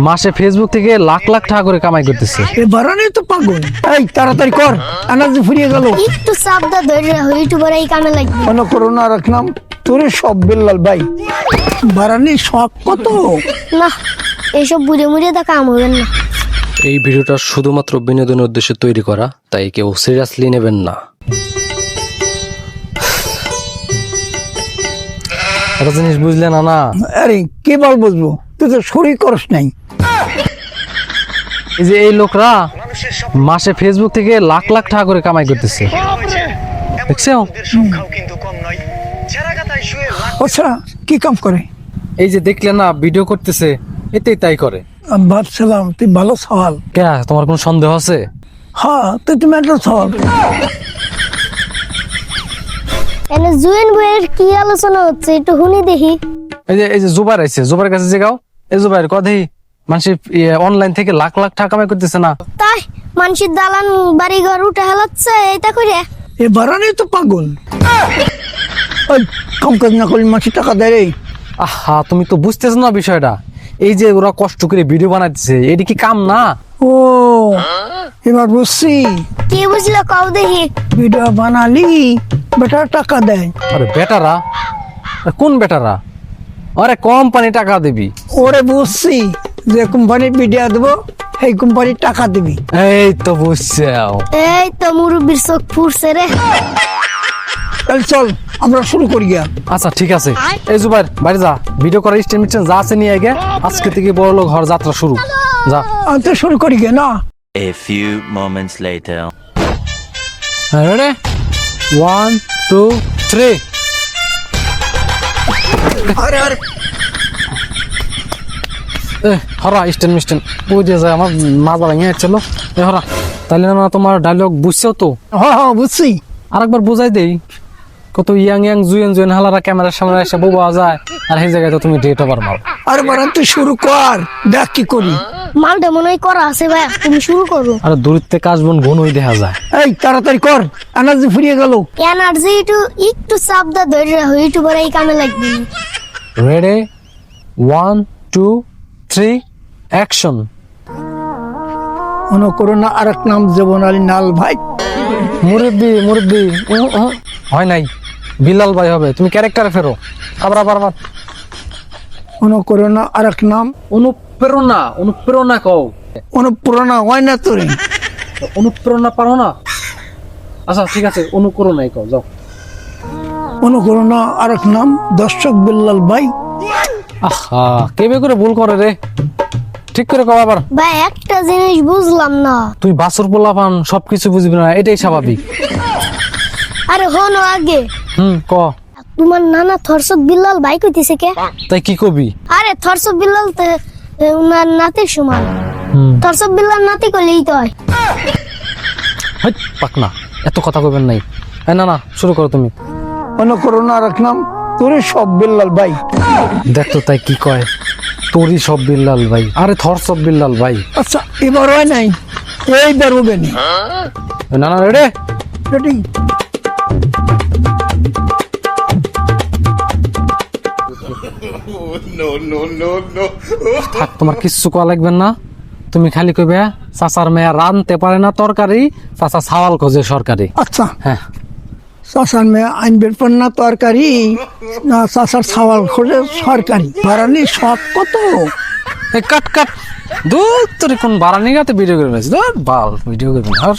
মাসে ফেসবুক থেকে লাখ লাখ টাকা করে কামাই করতেছে। এ বারানি তো পাগল। এই তাড়াতাড়ি কর, এনার্জি ফুরিয়ে গেল। একটু সাবধান ধরে রাখো, ইউটিউবার এই কামে লাগবে। মনে করো না রাখলাম তোরে সব বিল্লাল ভাই। বারানি শখ কত? না, এইসব বুড়ে মুড়ে তা কাম হবে না। এই ভিডিওটা শুধুমাত্র বিনোদনের উদ্দেশ্যে তৈরি করা, তাই কেউ সিরিয়াসলি নেবেন না। একটা জিনিস বুঝলে না? না, আরে কে বল বুঝবো, তুই তো শরীর করস নাই। এই যে এই লোকরা মাসে ফেসবুক থেকে লাখ লাখ টাকা করে কামাই করতেছে, দেখছো? আচ্ছা কি কাম করে? এই যে দেখলে না, ভিডিও করতেছে, এতেই তাই করে। আমি ভাবছিলাম তুই ভালো সওয়াল। কে, তোমার কোনো সন্দেহ আছে? হ্যাঁ তুই তো মেট্রো সওয়াল। এনে জুয়েন বইয়ের কি আলোচনা হচ্ছে একটু শুনি দেখি। এই যে জুবাইর আইছে, জুবাইর কাছে যে গাও। এই জুবাইর কদেই মানুষ অনলাইন থেকে লাখ লাখ টাকা কামাই করতেছে না? তাই মানুষের দালান বাড়ি ঘর উঠে হেলাচ্ছে এইটা করে। এ বারানি তো পাগল। ওই কাম কাজ না করলে মাসি টাকা দেয় রে। আহা, তুমি তো বুঝতেছো না বিষয়টা। এই যে ওরা কষ্ট করে ভিডিও বানাচ্ছে, এটি কি কাম না? ও এবার বুঝছি, কি বুঝলো কও দেখি। ভিডিও বানালি বেটা টাকা দেয়। আরে বেটারা? আরে কোন বেটারা? আরে কোম্পানি টাকা দিবি। ওরে বুঝছি, যে কোম্পানি ভিডিও দেবো সেই কোম্পানি টাকা দিবি। এই তো বুঝছাও। এই তো মুরব্বির চোখ ফুরছে রে। তাহলে চল আমরা শুরু করি গিয়া। আচ্ছা ঠিক আছে, এই জুবাইর বাড়ি যা, ভিডিও করার স্টেমিশন যা আছে নিয়ে আগে। আজকে থেকে বড় লোক হওয়ার যাত্রা শুরু। যা, আমি তো শুরু করি গিয়া না। A few moments later. Ready, 1 2 3। আরে আরে হরা স্টেন মিস্টেন বই দিয়ে যায়, আমার মাজা ভেঙে যাচ্ছিল। হরা, তাহলে না তোমার ডায়লগ বুঝছো তো? হ্যাঁ হ্যাঁ বুঝছি। আরেকবার বুঝাই দেই। কত ইয়াং ইয়াং জুয়েন হালারা ক্যামেরার সামনে এসে বউ পাওয়া যায়, আর সেই জায়গায় তো তুমি ডেট ওভার মারো। আরে বারান তুই শুরু কর, দেখ কি করি। মালটা মনে হয় করা আছে ভাই, তুমি শুরু করো। আর দূরত্বে কাশবন ঘনই দেখা যায়। এই তাড়াতাড়ি কর, এনার্জি ফুরিয়ে গেল। এনার্জি একটু সাবধান ধরে রাখো, ইউটিউবার এই কামে লাগবে। Ready, 1 2 3 action. মনে করো না আরেক নাম জীবন আলী নাল ভাই। মুরব্বি মুরব্বি হয় নাই, বিলাল ভাই হবে। তুমি ক্যারেক্টারে ফেরো, আবার আবার আবার। মনে করো না আরেক নাম অনুপ্রেরণা, অনুপ্রেরণা কও। অনুপ্রেরণা হয় না তোরে। অনুপ্রেরণা পারো না? আচ্ছা ঠিক আছে, অনুকরণাই কও, যাও। মনে করো না আরেক নাম দর্শক বিল্লাল ভাই। আহা, কেবে করে ভুল করে রে, ঠিক করে কও আবার। ভাই একটা জিনিস বুঝলাম না। তুই বাসুর পোলাপান সবকিছু বুঝবি না, এটাই স্বাভাবিক। আরে হনো আগে, ক। তোমার নানা থরসব বিল্লাল ভাই কইতেছে কে? তাই কি কবি? আরে থরসব বিল্লাল তো উনার নাতির সমান। থরসব বিল্লাল নাতি কইলেই তো হয়। হাই পাকনা, এত কথা কইবেন নাই। না না, শুরু করো তুমি। মনে করো না আরেক নাম তোরে সব বিল্লাল ভাই। দেখ তো তাই কি কয়, তোরই সব বিল্লাল ভাই। আরে থর সব বিল্লাল ভাই। আচ্ছা এবার হয় নাই, এইবার হবে না। না না, রেডি রেডি। থাক, তোমার কিচ্ছু কোয়া লাগবে না। তুমি খালি কইবে চাচার মেয়া রানতে পারে না তরকারি, চাচা সাওয়াল খোঁজে সরকারি। আচ্ছা হ্যাঁ, চাষার মেয়ে আইনবের পর না তরকারি, না চাষার ছাওয়াল খোঁজে সরকারি। বারানি শখ কত? এই কাট কাট, দূর তোর কোন বারানি গাতে ভিডিও করে নিয়েছিস? দূর বাল, ভিডিও করবেন আর